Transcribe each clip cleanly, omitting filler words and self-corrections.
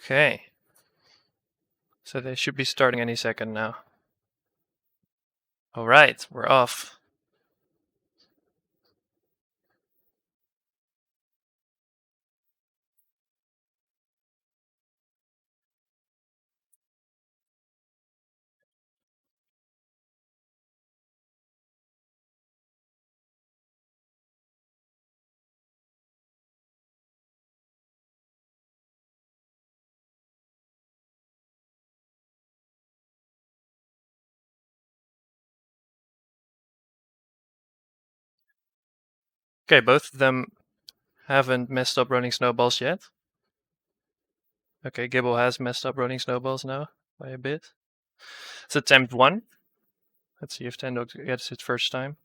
Okay. So they should be starting any second now. All right, we're off. Okay, both of them haven't messed up running snowballs yet. Okay, Gibble has messed up running snowballs now by a bit. It's attempt 1. Let's see if Tendog gets it first time.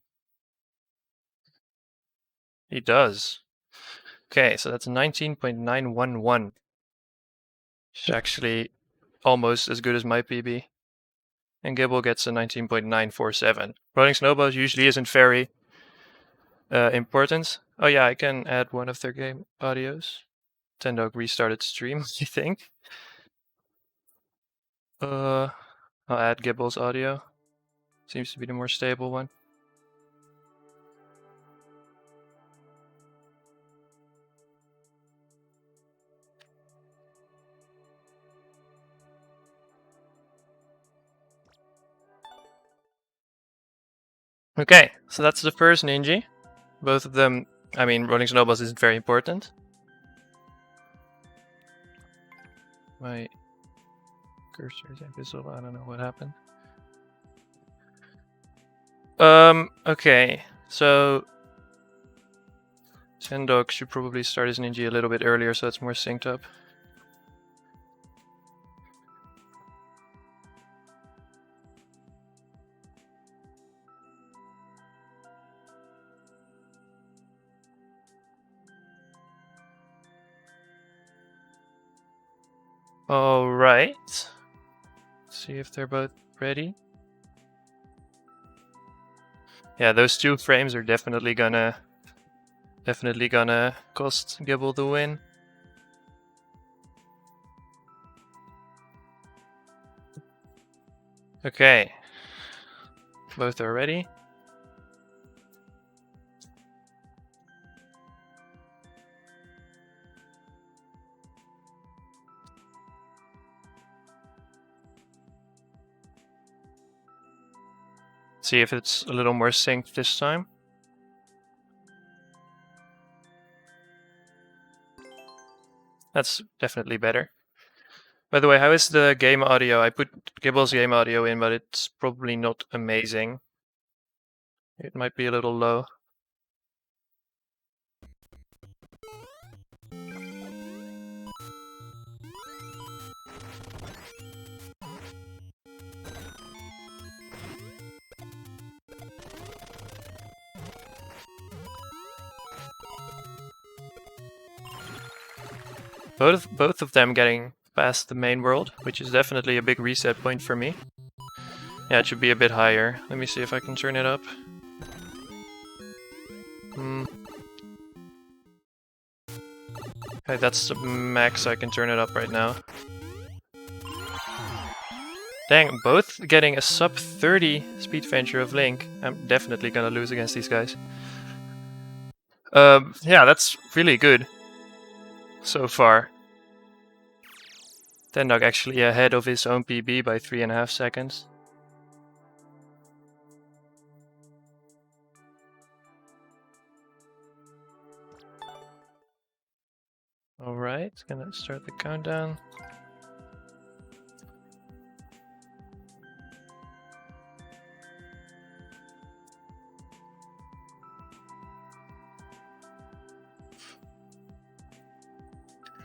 He does. Okay, so that's 19.911. It's actually almost as good as my PB. And Gibble gets a 19.947. Running snowballs usually isn't very important. Oh yeah, I can add one of their game audios. Tendog restarted stream, I think. I'll add Gibble's audio. Seems to be the more stable one. Okay, so that's the first Ninji. Both of them, I mean, running snowballs isn't very important. My cursor is invisible, I don't know what happened. Okay, so Tendog should probably start his Ninja a little bit earlier so it's more synced up. Alright. See if they're both ready. Yeah, those 2 frames are definitely gonna cost Gibble the win. Okay. Both are ready. See if it's a little more synced this time. That's definitely better. By the way, how is the game audio? I put Gibble's game audio in, but it's probably not amazing. It might be a little low. Both of them getting past the main world, which is definitely a big reset point for me. Yeah, it should be a bit higher. Let me see if I can turn it up. Okay, that's the max I can turn it up right now. Dang, both getting a sub 30 speed venture of Link. I'm definitely gonna lose against these guys. Yeah, that's really good so far. Tendog actually ahead of his own PB by 3.5 seconds. Alright, gonna start the countdown.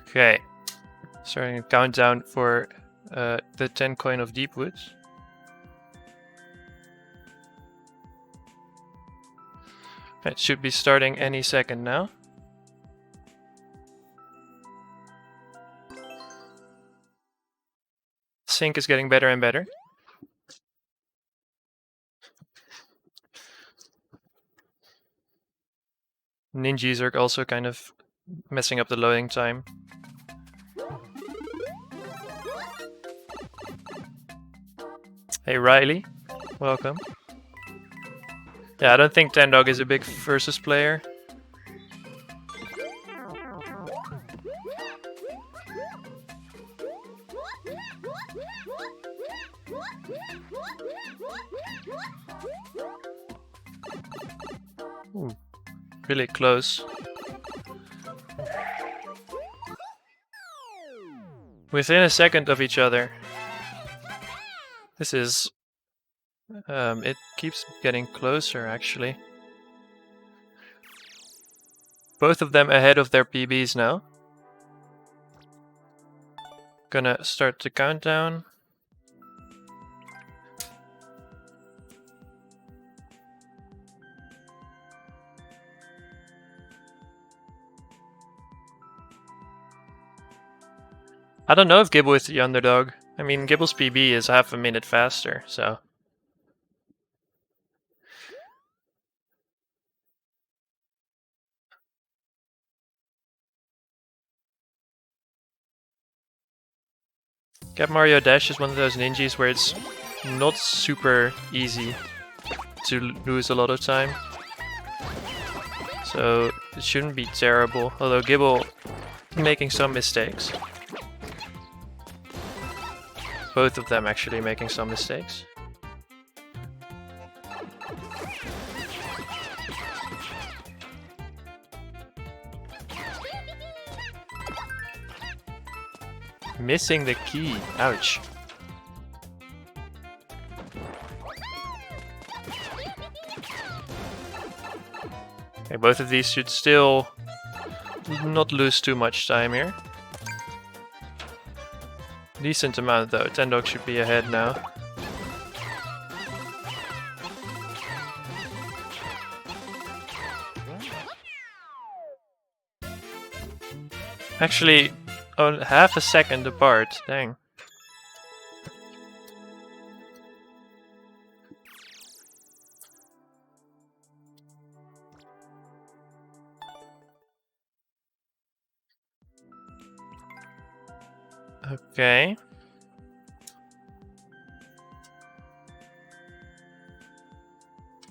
Okay, starting a countdown for the 10 coin of Deep Woods. It should be starting any second now. Sync is getting better and better. Ninjas are also kind of messing up the loading time. Hey Riley, welcome. Yeah, I don't think Tendog is a big versus player. Ooh, really close. Within a second of each other. This is... it keeps getting closer, actually. Both of them ahead of their PBs now. Gonna start the countdown. I don't know if Gibble is the underdog. I mean, Gibble's PB is half a minute faster, so... Get Mario Dash is one of those ninjas where it's not super easy to lose a lot of time. So it shouldn't be terrible, although Gibble making some mistakes. Both of them actually making some mistakes. Missing the key. Ouch. Okay, both of these should still not lose too much time here. Decent amount though. Tendog should be ahead now. Actually, oh, half a second apart. Dang. Okay.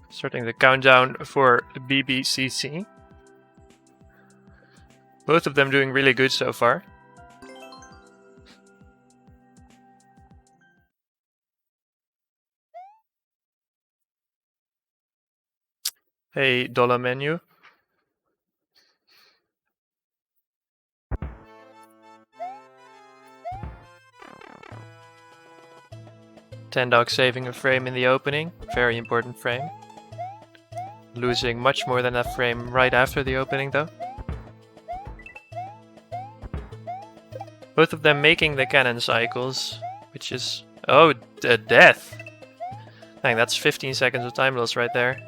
Starting the countdown for BBCC. Both of them doing really good so far. Hey, dollar menu. Tendog saving a frame in the opening. Very important frame. Losing much more than that frame right after the opening though. Both of them making the cannon cycles, which is... Oh, a death! Dang, that's 15 seconds of time loss right there.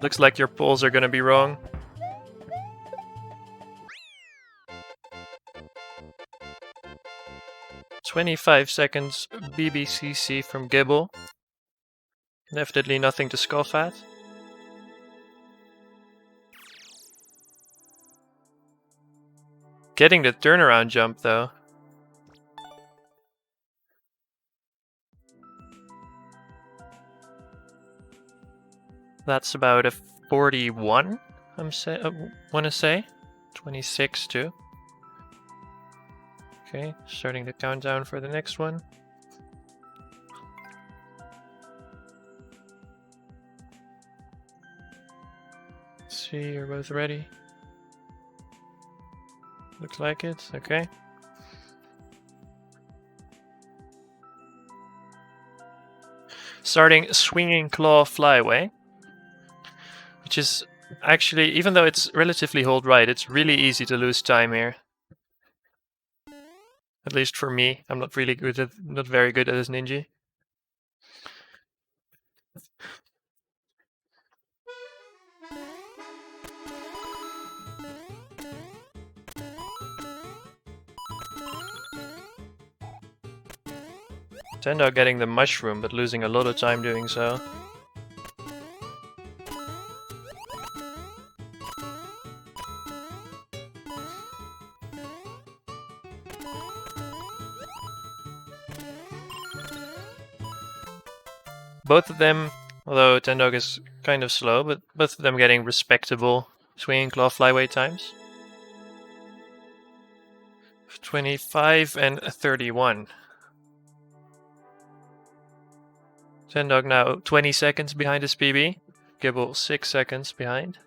Looks like your polls are gonna be wrong. "25 seconds BBCC from Gibble. Definitely nothing to scoff at. Getting the turnaround jump though. That's about a 41, I want to say. 26 too. Okay, starting the countdown for the next one. Let's see, you're both ready. Looks like it, okay. Starting Swinging Claw Flyaway. Which is actually, even though it's relatively hold right, it's really easy to lose time here. At least for me, I'm not very good at this Ninji. Tendog getting the mushroom, but losing a lot of time doing so. Both of them, although tendog is kind of slow, but both of them getting respectable swinging claw flyweight times. 25 and 31. Tendog now 20 seconds behind his PB. Gibble 6 seconds behind.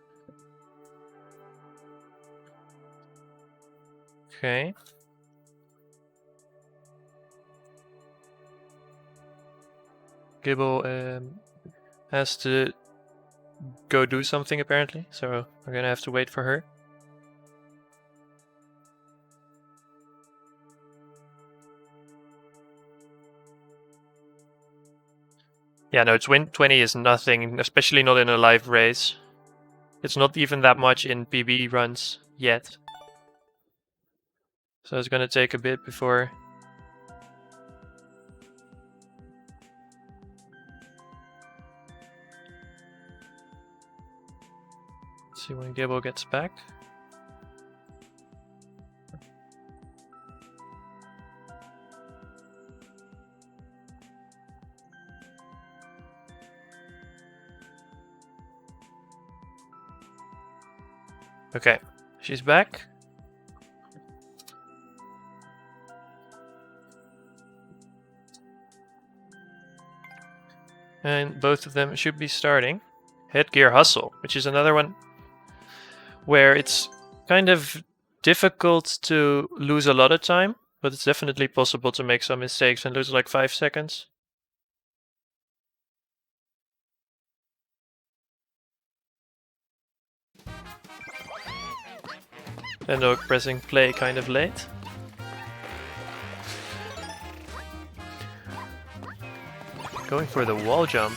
Okay. Gibble has to go do something apparently, so we're gonna have to wait for her. Yeah, no, 20 is nothing, especially not in a live race. It's not even that much in PB runs yet. So it's gonna take a bit before... Let's see when Gibble gets back. Okay, she's back. And both of them should be starting. Headgear Hustle, which is another one where it's kind of difficult to lose a lot of time, but it's definitely possible to make some mistakes and lose like 5 seconds. Tendog pressing play kind of late. Going for the wall jump.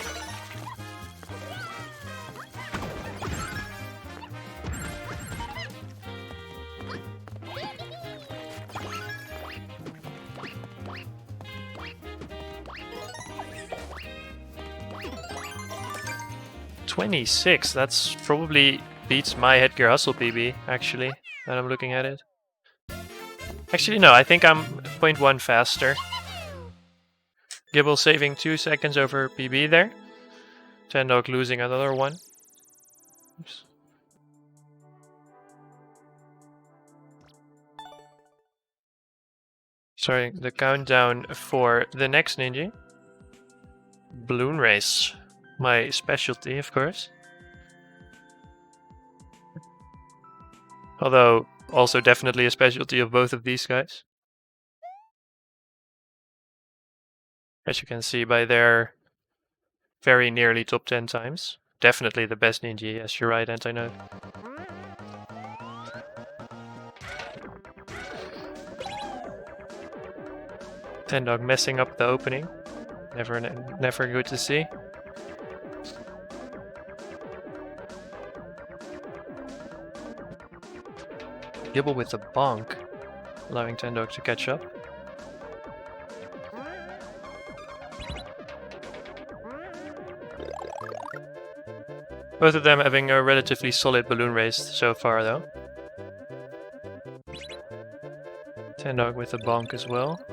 $26, that's probably beats my Headgear Hustle PB, actually, when I'm looking at it. Actually, no, I think I'm 0.1 faster. Gibble saving 2 seconds over PB there. Tendog losing another one. Oops. Starting the countdown for the next Ninji. Balloon race. My specialty, of course. Although, also definitely a specialty of both of these guys. As you can see by their very nearly top 10 times. Definitely the best Ninja, yes, you're right, anti-node. Tendog messing up the opening. Never good to see. Gibble with the bonk, allowing Tendog to catch up. Both of them having a relatively solid balloon race so far though. Tendog with the bonk as well.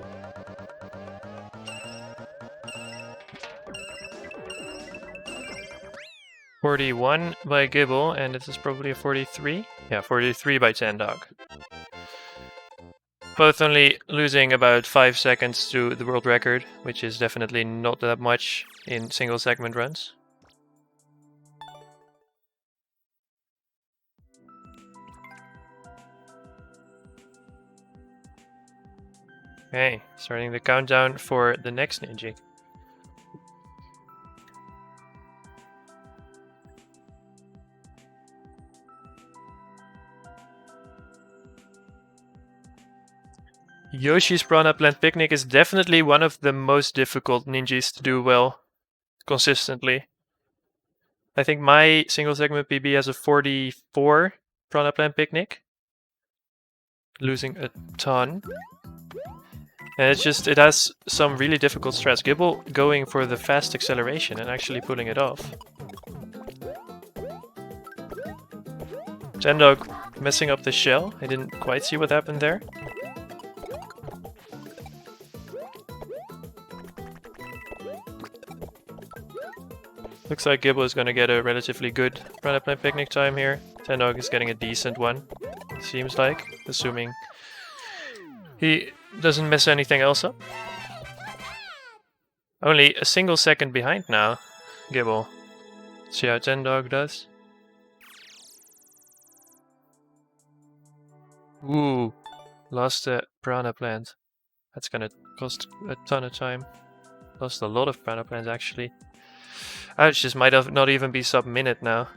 $41 by Gibble, and this is probably a 43. Yeah, 43 by Tendog. Both only losing about 5 seconds to the world record, which is definitely not that much in single segment runs. Okay, starting the countdown for the next Ninja. Yoshi's Piranha Plant Picnic is definitely one of the most difficult Ninjas to do well consistently. I think my single segment PB has a 44 Piranha Plant Picnic. Losing a ton. And it has some really difficult strats. Gibble going for the fast acceleration and actually pulling it off. Tendog messing up the shell. I didn't quite see what happened there. Looks like Gibble is gonna get a relatively good Piranha Plant Picnic time here. Tendog is getting a decent one, seems like, assuming he doesn't mess anything else up. Only a single second behind now, Gibble. See how Tendog does. Ooh, lost the Piranha Plant. That's gonna cost a ton of time. Lost a lot of Piranha Plants actually. Ouch, this might have not even be sub-minute now.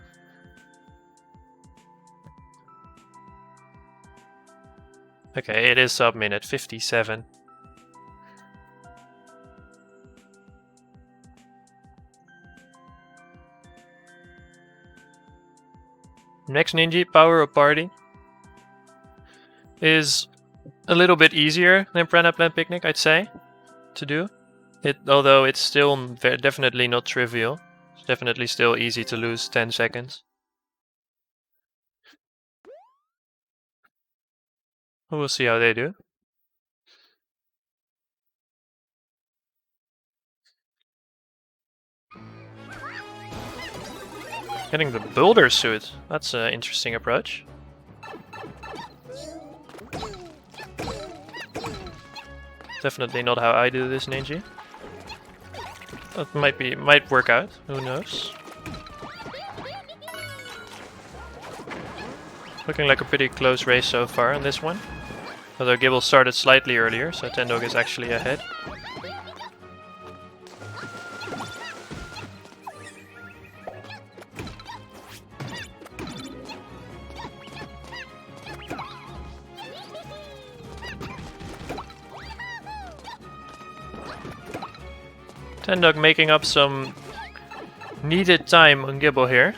Okay, it is sub-minute, 57. Next Ninji, Power of Party, is a little bit easier than Piranha Plant Picnic, I'd say, to do. Although it's still definitely not trivial. It's definitely still easy to lose 10 seconds. We'll see how they do. Getting the Boulder Suit. That's an interesting approach. Definitely not how I do this, Ninji. That might work out. Who knows? Looking like a pretty close race so far in this one. Although Gibble started slightly earlier, so Tendog is actually ahead. Tendog making up some needed time on Gibble here.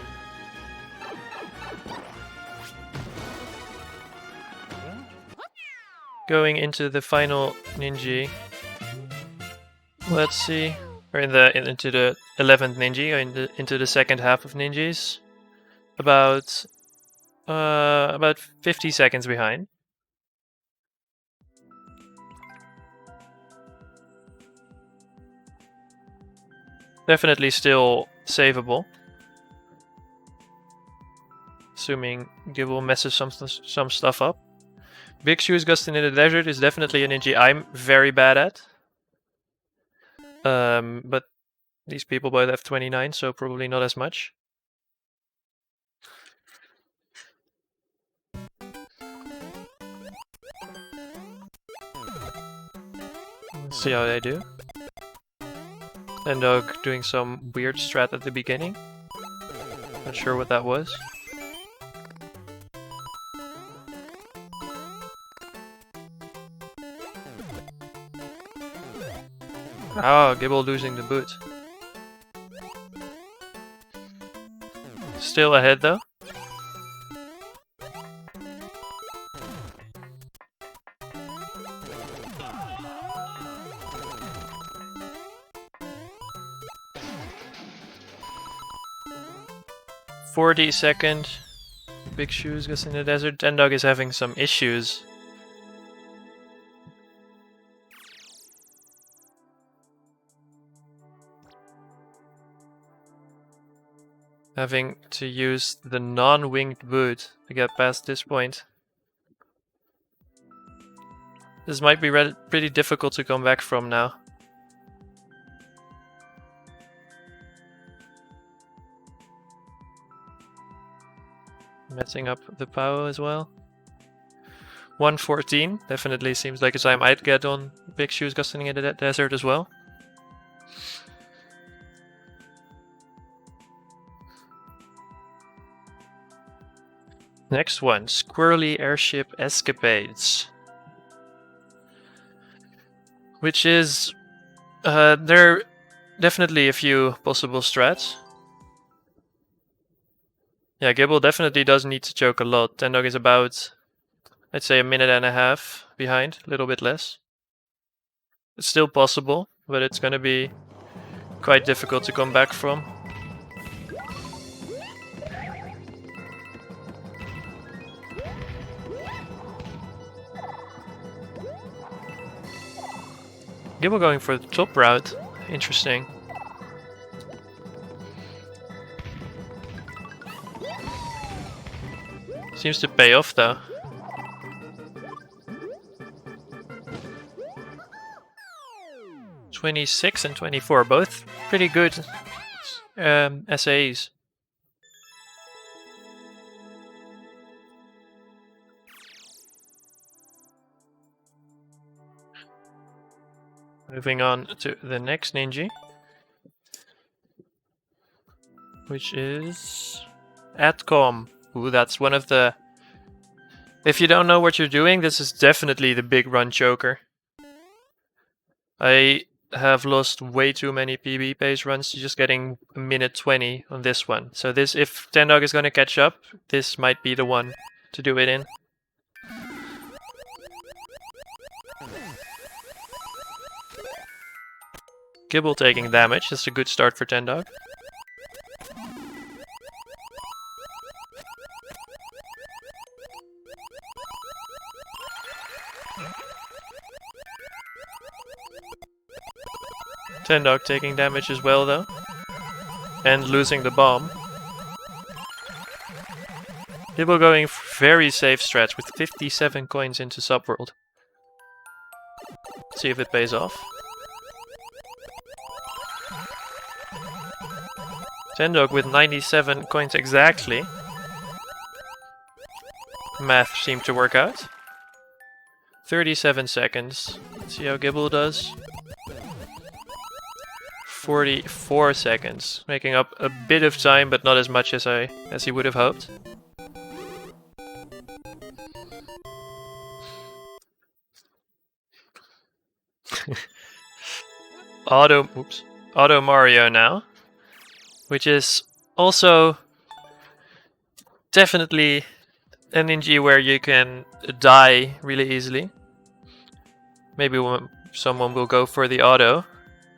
Going into the final Ninji. Let's see. Or into the 11th Ninji, or into the second half of Ninjis. About 50 seconds behind. Definitely still savable. Assuming Gibble messes some stuff up. Big Shoes Gustin in the Desert is definitely a Ninja I'm very bad at. But these people both have 29, so probably not as much. Let's see how they do. Tendog doing some weird strat at the beginning. Not sure what that was. Oh, Gibble losing the boot. Still ahead though. .40 Big Shoes goes in the desert. Tendog is having some issues. Having to use the non-winged boot to get past this point. This might be pretty difficult to come back from now. Messing up the power as well. 1:14 definitely seems like a time I'd get on Big Shoes Gusting in the desert as well. Next one, Squirrely Airship Escapades. Which is... there are definitely a few possible strats. Yeah, Gibble definitely does need to choke a lot. Tendog is about, I'd say, a minute and a half behind, a little bit less. It's still possible, but it's gonna be quite difficult to come back from. Gibble going for the top route. Interesting. Seems to pay off though. (26 and 24), both pretty good SAs. Moving on to the next Ninji, which is Atcom. Ooh, that's one of the... If you don't know what you're doing, this is definitely the big run choker. I have lost way too many PB pace runs to just getting a minute 20 on this one. So this, if Tendog is going to catch up, this might be the one to do it in. Gibble taking damage, that's a good start for Tendog. Tendog taking damage as well though, and losing the bomb. Gibble going very safe stretch with 57 coins into Subworld. See if it pays off. Tendog with 97 coins exactly. Math seemed to work out. 37 seconds. Let's see how Gibble does. 44 seconds, making up a bit of time, but not as much as he would have hoped. Auto Mario now, which is also definitely a Ninja where you can die really easily. Maybe someone will go for the auto.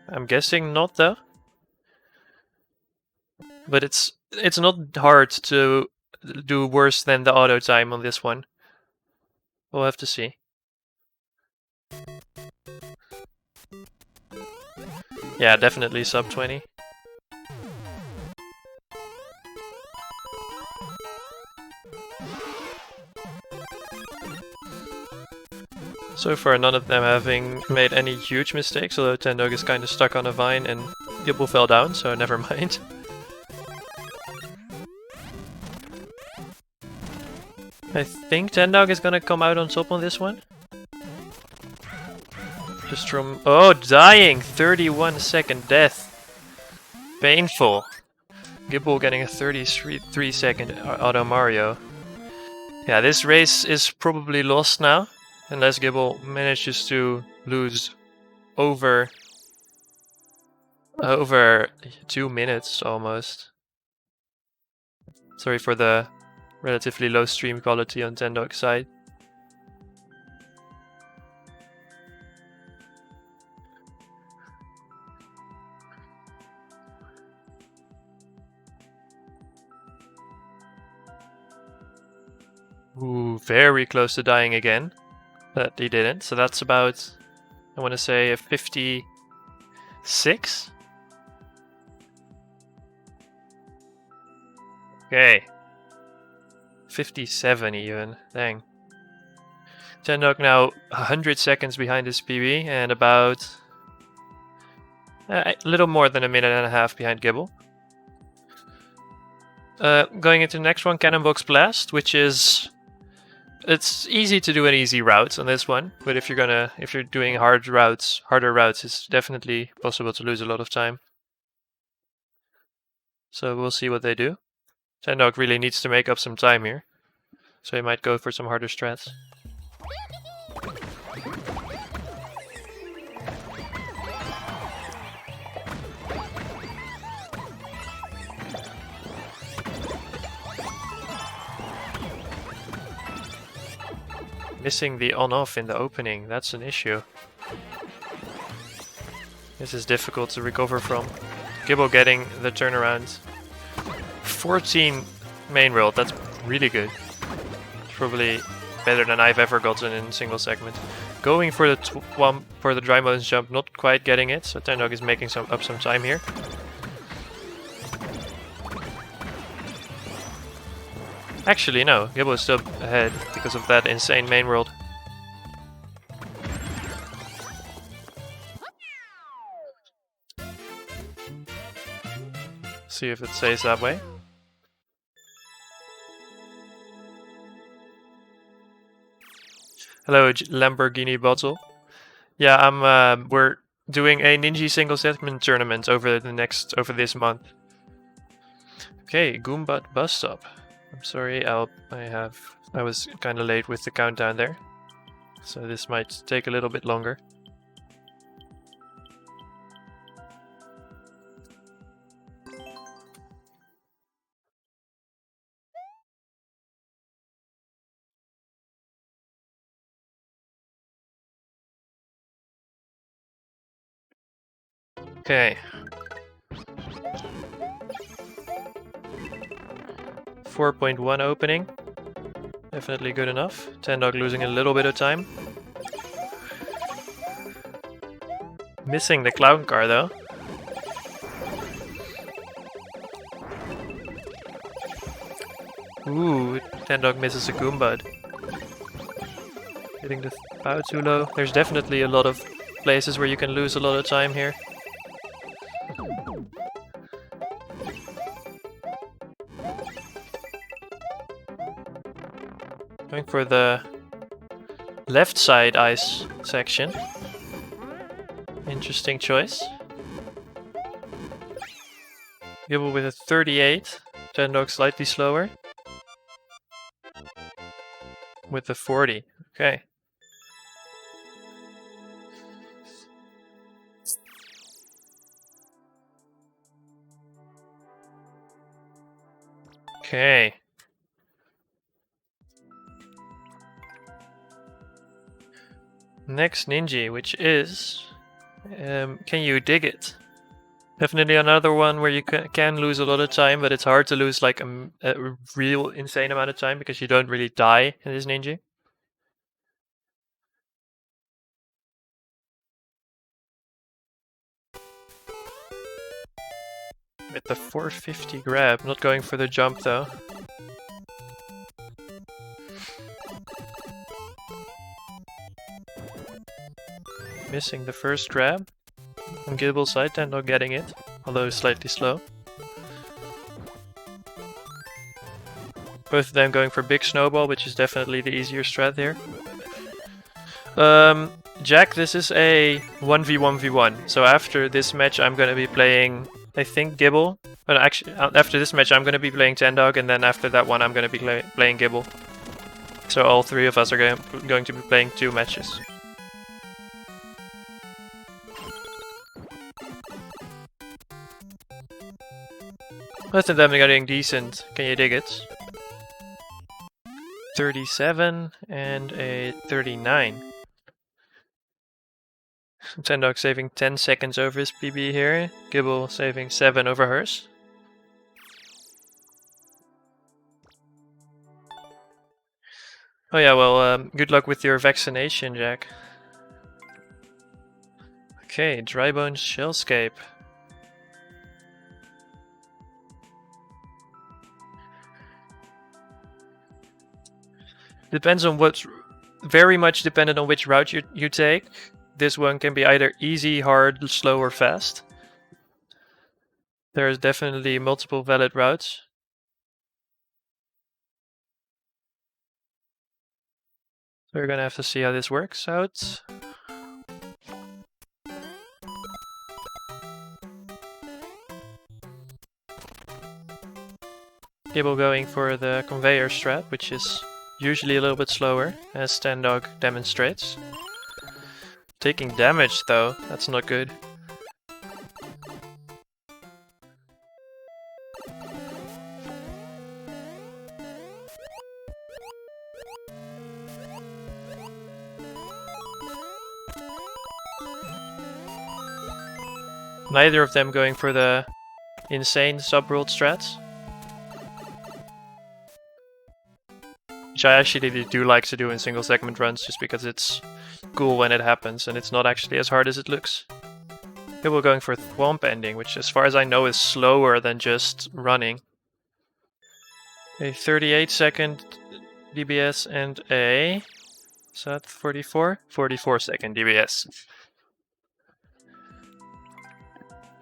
I'm guessing not though. But it's not hard to do worse than the auto time on this one. We'll have to see. Yeah, definitely sub 20. So far, none of them having made any huge mistakes, although Tendog is kind of stuck on a vine and Gibble fell down, so never mind. I think Tendog is gonna come out on top on this one. Just from... Oh, dying! 31-second death. Painful. Gibble getting a 33-second Auto Mario. Yeah, this race is probably lost now. Unless Gibble manages to lose over 2 minutes almost. Sorry for the relatively low stream quality on Tendog's side. Ooh, very close to dying again. But he didn't, so that's about, I want to say, a 56? Okay. 57 even, dang. Tendog now 100 seconds behind his PB and about a little more than a minute and a half behind Gibble. Going into the next one, Cannon Box Blast, which is... It's easy to do an easy route on this one, but if you're doing harder routes, it's definitely possible to lose a lot of time. So we'll see what they do. Tendog really needs to make up some time here, so he might go for some harder strats. Missing the on-off in the opening, that's an issue. This is difficult to recover from. Gibble getting the turnaround. 14 main world, that's really good. It's probably better than I've ever gotten in single segment. Going for the dry motion jump, not quite getting it, so Tendog is making up some time here. Actually, no. Gibble is still ahead because of that insane main world. See if it stays that way. Hello, Lamborghini Bottle. Yeah, we're doing a Ninji single segment tournament over this month. Okay, Goombat bus stop. I'm sorry, I was kind of late with the countdown there, so this might take a little bit longer. Okay. 4.1 opening. Definitely good enough. Tendog losing a little bit of time. Missing the clown car though. Ooh, Tendog misses a Goombud. Hitting the power too low. There's definitely a lot of places where you can lose a lot of time here. Going for the left side ice section. Interesting choice. Gibble with a 38. Tendog slightly slower. With the 40. Okay. Okay. Next Ninji, which is... can you dig it? Definitely another one where you can lose a lot of time, but it's hard to lose like a real insane amount of time because you don't really die in this Ninja. With the 450 grab, not going for the jump though. Missing the first grab. On Gibble's side and not getting it, although slightly slow. Both of them going for big snowball, which is definitely the easier strat here. Jack, this is a 1v1v1, so after this match I'm gonna be playing, I think, Gibble. But actually, after this match I'm gonna be playing Tendog, and then after that one I'm gonna be playing Gibble. So all three of us are going to be playing 2 matches. Both of them are getting decent. Can you dig it? 37 and a 39. Tendog saving 10 seconds over his PB here. Gibble saving 7 over hers. Oh yeah, well, good luck with your vaccination, Jack. Okay, Drybone Shellscape. Depends on very much dependent on which route you take. This one can be either easy, hard, slow, or fast. There's definitely multiple valid routes. So we're gonna have to see how this works out. Gibble going for the conveyor strat, which is usually a little bit slower, as Tendog demonstrates. Taking damage though, that's not good. Neither of them going for the insane sub-world strats. Which I actually do like to do in single segment runs, just because it's cool when it happens and it's not actually as hard as it looks. Here we're going for Thwomp ending, which as far as I know is slower than just running. A 38-second DBS and a... Is that 44? 44-second DBS.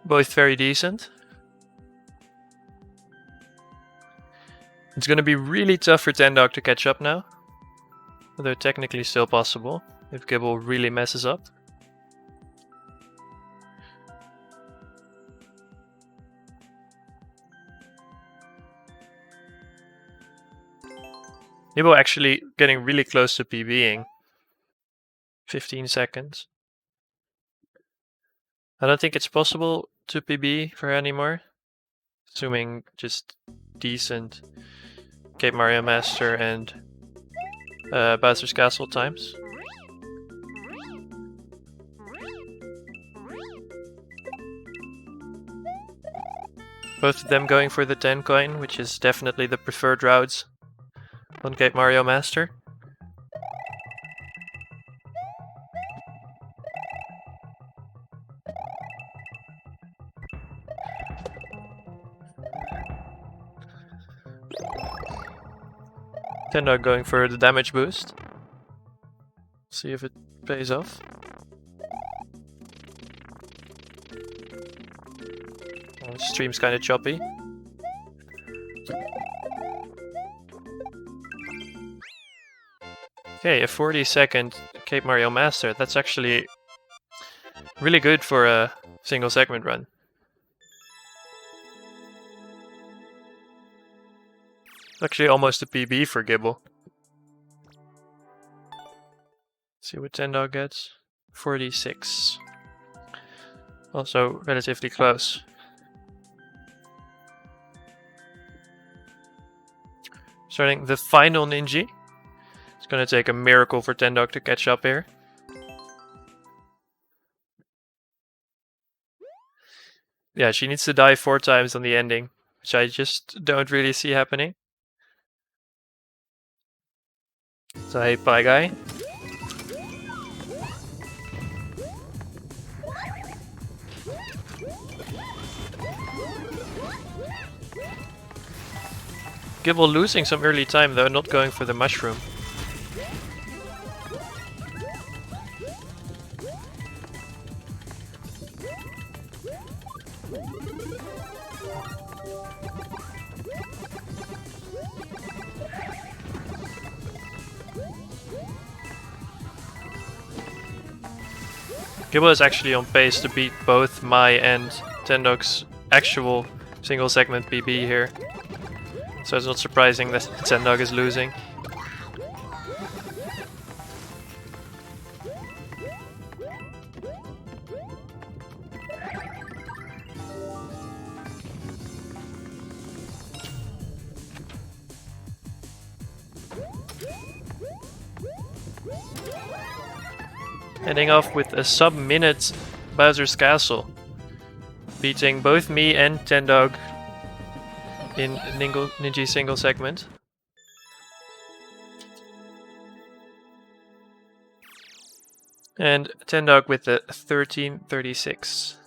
Both very decent. It's going to be really tough for Tendog to catch up now. Although technically still possible, if Gibble really messes up. Gibble actually getting really close to PBing. 15 seconds. I don't think it's possible to PB for her anymore. Assuming just decent Cape Mario Master and Bowser's Castle times. Both of them going for the 10 coin, which is definitely the preferred routes on Cape Mario Master. Tendog going for the damage boost. See if it pays off. The stream's kind of choppy. Okay, a 40-second Cape Mario Master. That's actually really good for a single segment run. Actually almost a PB for Gibble. See what Tendog gets. 46. Also relatively close. Starting the final Ninji. It's gonna take a miracle for Tendog to catch up here. Yeah, she needs to die 4 times on the ending, which I just don't really see happening. So hey, bye guy. Gibble losing some early time though, not going for the mushroom. Gibble is actually on pace to beat both Mai and Tendog's actual single segment PB here. So it's not surprising that Tendog is losing. Ending off with a sub-minute Bowser's Castle, beating both me and Tendog in Ninji single segment. And Tendog with the 1336.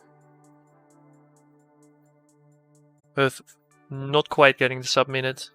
Both not quite getting the sub-minute.